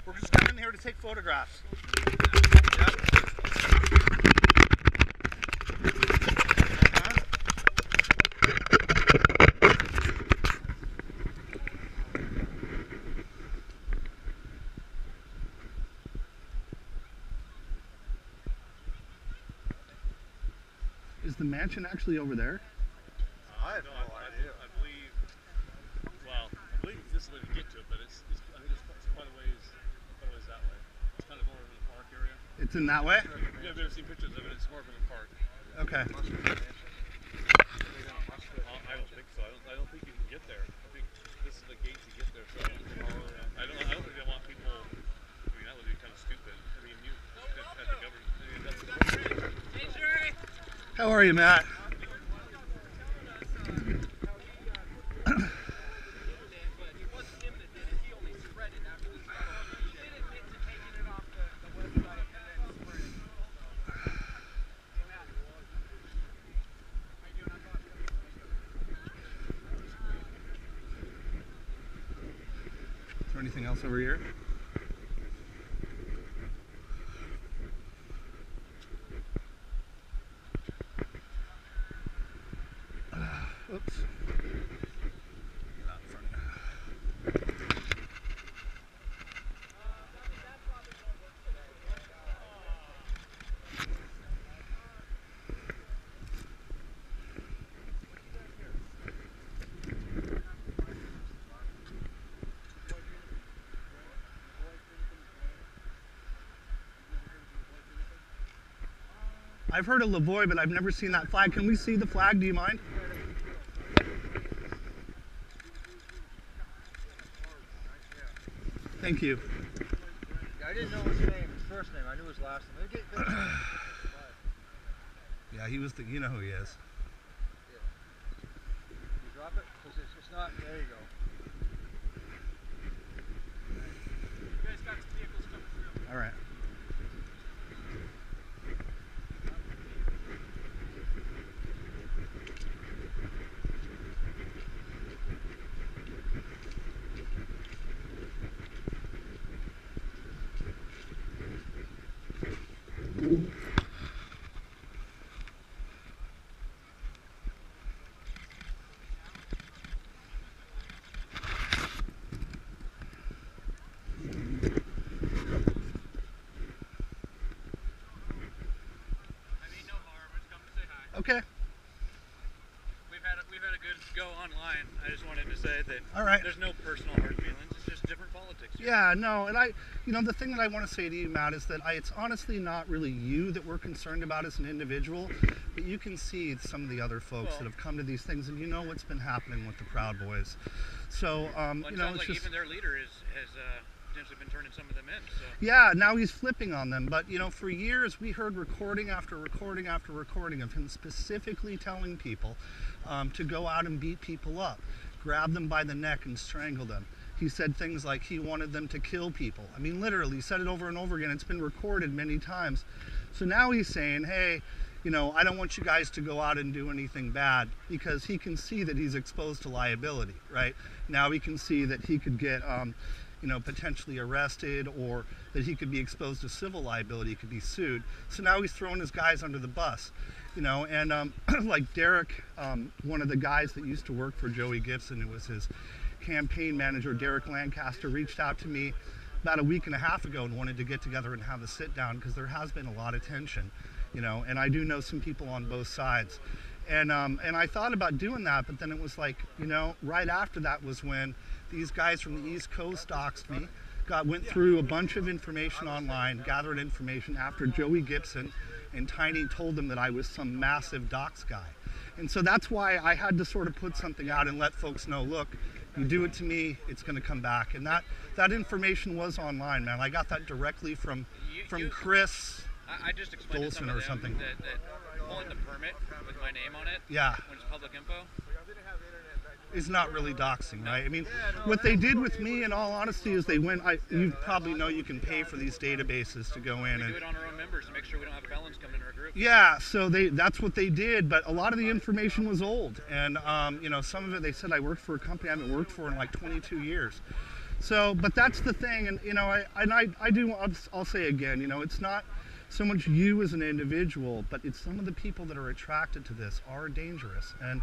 We're just coming here to take photographs. Yep. Is the mansion actually over there? I have no idea. I believe this way to get to it, but I think it's quite a ways that way. It's kind of more in the park area. It's in that way? Yeah, I've never seen pictures of it. It's more of in the park. Okay. I don't think so. I don't think you can get there. I think this is the gate to get there. So I don't think they want people. I mean, that would be kind of stupid. I mean, you had the government. How are you, Matt? Is there anything else over here? Oops. Not in front of you. I've heard of Lavoie, but I've never seen that flag. Can we see the flag? Do you mind? Thank you. I didn't know his name, his first name. I knew his last name. Yeah, he was the, you know who he is. Yeah. You drop it? Because it's not, there you go. You guys got some vehicles coming through. All right. Okay. We've had a good go online. I just wanted to say that All right. There's no personal hard feelings. It's just different politics. Yeah, no, and the thing that I want to say to you, Matt, is that it's honestly not really you that we're concerned about as an individual, but you can see some of the other folks that have come to these things, and you know what's been happening with the Proud Boys. So, it sounds like even their leader has potentially been turning some of them in. So. Yeah, now he's flipping on them. But, for years we heard recording after recording after recording of him specifically telling people to go out and beat people up, grab them by the neck and strangle them. He said things like he wanted them to kill people. I mean, literally, he said it over and over again. It's been recorded many times. So now he's saying, hey, I don't want you guys to go out and do anything bad, because he can see that he's exposed to liability, right? Now he can see that he could get potentially arrested, or that he could be exposed to civil liability, he could be sued. So now he's throwing his guys under the bus, and like Derek, one of the guys that used to work for Joey Gibson, who was his campaign manager, Derek Lancaster, reached out to me about a week and a half ago and wanted to get together and have a sit down, because there has been a lot of tension, and I do know some people on both sides. And I thought about doing that, but then it was like, right after that was when these guys from the East Coast doxed me, went through a bunch of information online, gathered information after Joey Gibson and Tiny told them that I was some massive dox guy. And so that's why I had to sort of put something out and let folks know, look, you do it to me, it's going to come back. And that information was online, man. I got that directly from Chris. I just explained to some of them that pulling the permit with my name on it, yeah, when it's public info, is not really doxing, right? I mean, what they did with me, in all honesty, is they went, you probably know you can pay for these databases to go in. We do it on our own members to make sure we don't have felons coming into our group. Yeah, so that's what they did, but a lot of the information was old. And, some of it, they said I worked for a company I haven't worked for in like 22 years. So, but that's the thing, and you know, I'll say again, you know, it's not so much you as an individual, but it's some of the people that are attracted to this are dangerous, and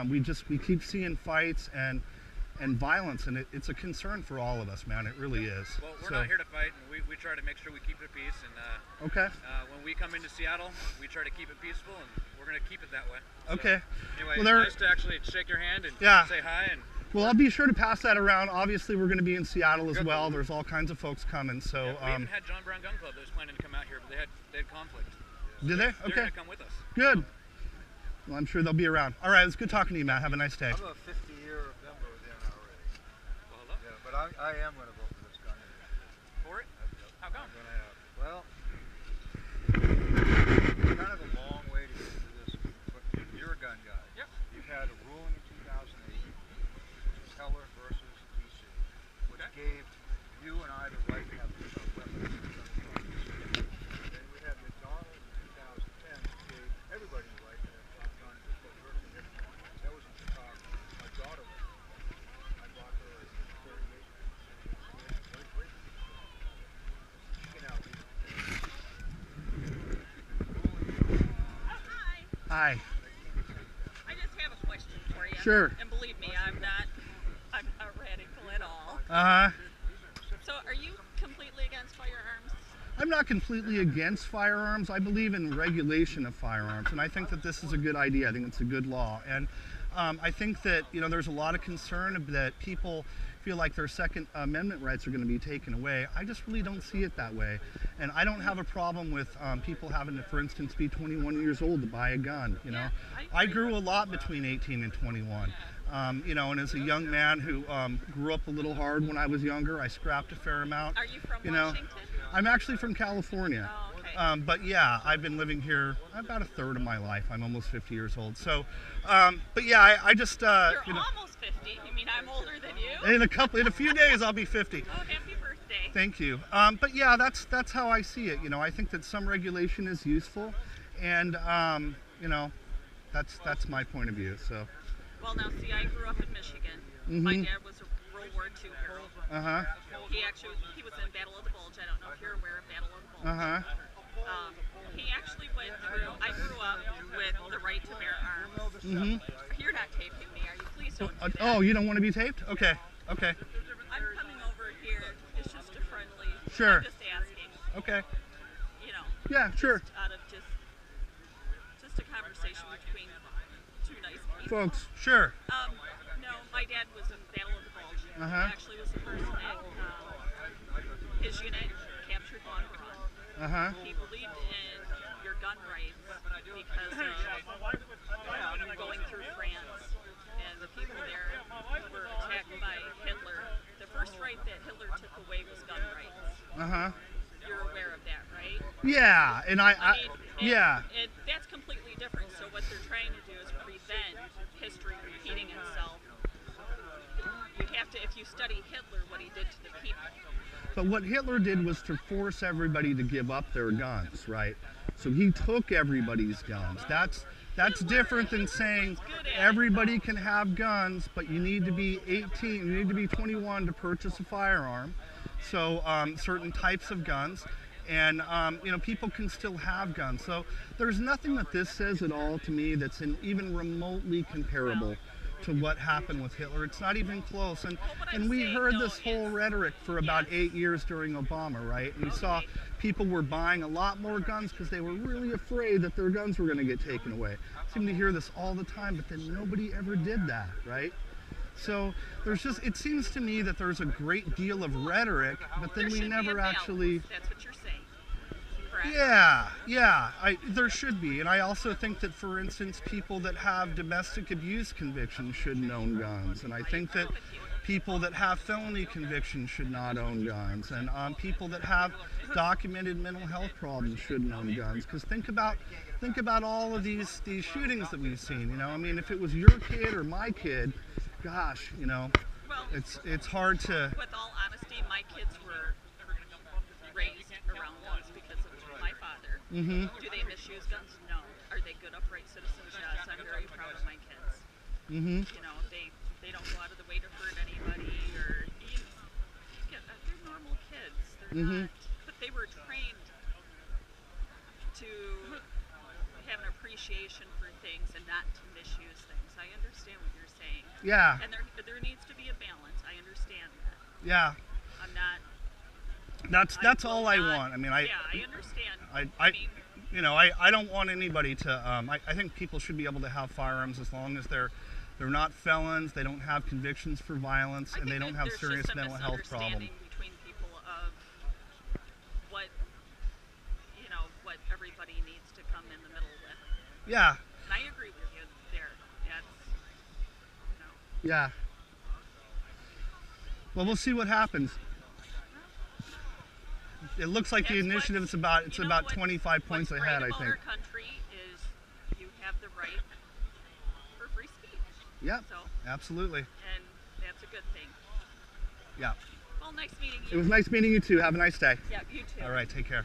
we keep seeing fights and violence, and it's a concern for all of us, man. It really is. Well, we're not here to fight, and we try to make sure we keep the peace. And okay. When we come into Seattle, we try to keep it peaceful, and we're going to keep it that way. So, okay. Anyway, Well, it's nice to actually shake your hand and say hi. And well, I'll be sure to pass that around. Obviously, we're going to be in Seattle as well. There's all kinds of folks coming. So we even had John Brown Gun Club that was planning to come out here, but they had conflict. Did they? They're going to come with us. Good. Well, I'm sure they'll be around. All right, it was good talking to you, Matt. Have a nice day. I'm a 50-year member of the NRA. Well, hello. Yeah, but I am going to vote for this gun. For it? How come? I'm going to have. Well, it's kind of a long way to get to this, but you're a gun guy. Yep. You've had a ruling in 2008, Heller versus DC, which gave you and I the right to have weapons. Then we had McDonald in 2010, which gave everybody the right to have guns. That was in Chicago. My daughter was. I bought her a 38. She can out. Hi. Hi. I just have a question for you. Sure. And believe me, I'm not radical at all. So are you completely against firearms? I'm not completely against firearms. I believe in regulation of firearms, and I think that this is a good idea. I think it's a good law, and I think that, you know, there's a lot of concern that people feel like their Second Amendment rights are going to be taken away. I just really don't see it that way, and I don't have a problem with people having to, for instance, be 21 years old to buy a gun. You know, Yeah, I grew a lot between 18 and 21. You know, and as a young man who grew up a little hard when I was younger, I scrapped a fair amount. Are you from You know, Washington? I'm actually from California. Oh, okay. But yeah, I've been living here about a third of my life. I'm almost 50 years old. So, but yeah, I just, You're you know, almost 50. You mean I'm older than you? in a few days I'll be 50. Oh, happy birthday. Thank you. But yeah, that's how I see it. You know, I think that some regulation is useful, and you know, that's my point of view. So. Well, now, see, I grew up in Michigan. My dad was a World War II hero. He was in Battle of the Bulge. I don't know if you're aware of Battle of the Bulge. He actually went through, I grew up with the right to bear arms. You're not taping me, are you? Please don't do that. Oh, you don't want to be taped? Okay. Okay. I'm coming over here. It's just a friendly. Sure. I'm just asking. Okay. You know. Yeah, sure. Out of just a conversation between two nice people. Folks, sure. No, my dad was in Battle of the Bulge. He actually was the person that his unit captured Von Braun. He believed in your gun rights because of going through France, and the people there were attacked by Hitler. The first right that Hitler took away was gun rights. You're aware of that, right? Yeah, and yeah. That's completely different. So what they're trying to do is prevent history repeating itself. You have to, if you study Hitler, what he did to the people. But what Hitler did was to force everybody to give up their guns, right? So he took everybody's guns. That's different than saying everybody can have guns, but you need to be 18, you need to be 21 to purchase a firearm. So certain types of guns, and you know, people can still have guns. So there's nothing that this says at all to me that's even remotely comparable to what happened with Hitler. It's not even close. And we heard this whole rhetoric for about 8 years during Obama, right? And we saw people were buying a lot more guns because they were really afraid that their guns were going to get taken away. I seem to hear this all the time, but then nobody ever did that, right? So there's just, it seems to me that there's a great deal of rhetoric, but then we never actually... That's what you're saying. Correct? Yeah, there should be. And I also think that, for instance, people that have domestic abuse convictions shouldn't own guns. And I think that people that have felony convictions should not own guns. And people that have documented mental health problems shouldn't own guns. Because think about all of these shootings that we've seen. You know, I mean, if it was your kid or my kid, gosh, you know, it's hard to... With all honesty, my kids were raised around guns because of my father. Do they misuse guns? No. Are they good, upright citizens? Yes. I'm very proud of my kids. You know, they don't go out of the way to hurt anybody, or but they were trained to have an appreciation for things and not to misuse things. I understand what you're saying. Yeah. And there needs to be a balance. I understand that. Yeah. I'm not. That's all I want. I mean, yeah, I understand. I mean, you know, I don't want anybody to. I think people should be able to have firearms as long as they're not felons, they don't have convictions for violence, and they don't have serious mental health problems. Between people of what, you know, what everybody needs to come in the middle with. Yeah. And I agree with you there. That's, you know. Yeah. Well, we'll see what happens. It looks like the initiative is about 25 points ahead, I think. What's great about our country is you have the right for free speech. Yep. So, absolutely. and that's a good thing. Yeah. Well, nice meeting you. It was nice meeting you too. Have a nice day. Yeah, you too. All right, take care.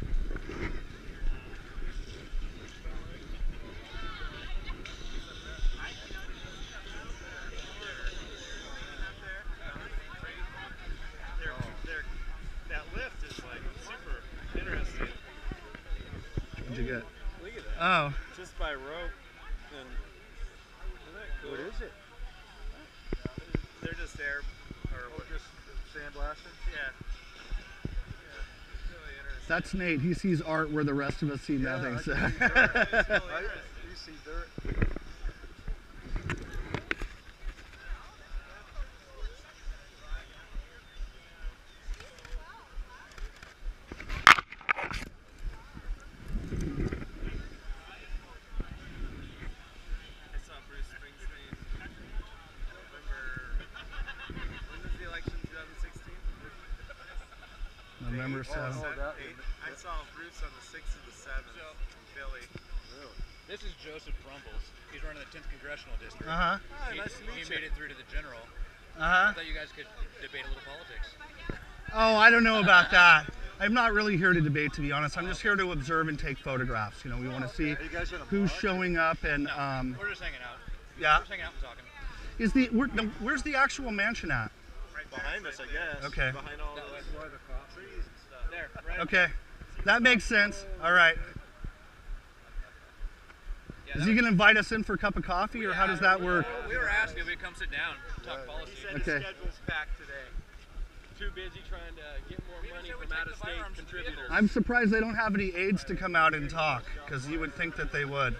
That lift is like super interesting. What'd you get? Look at that. Oh. Just by rope. And isn't that cool? What is it? They're just air or Just sandblasting? yeah. It's really interesting. That's Nate. He sees art where the rest of us see nothing. So. It's really interesting. You see dirt. I saw Bruce Springsteen November. When was the election? 2016? November 7th. I saw Bruce on the 6th and the 7th in Philly. This is Joseph Brumbles. He's running the 10th Congressional District. Uh-huh. Hi, nice to meet He you. made it through to the general. Uh-huh. I thought you guys could debate a little politics. Oh, I don't know about that. I'm not really here to debate, to be honest. I'm just here to observe and take photographs. You know, we want to see Are you guys gonna who's march? showing up and We're just hanging out. yeah. We're just hanging out and talking. Is where's the actual mansion at? Right behind us, I guess. Okay. Behind all the trees and stuff. There, right. Okay. That makes sense. All right. Yeah, Is he going to invite us in for a cup of coffee, or how does that work? We were asking if he'd come sit down, talk policy. He said Okay. his schedule's packed today. Too busy trying to get more money from out-of-state contributors. I'm surprised they don't have any aides to come out and talk, because you would think that they would.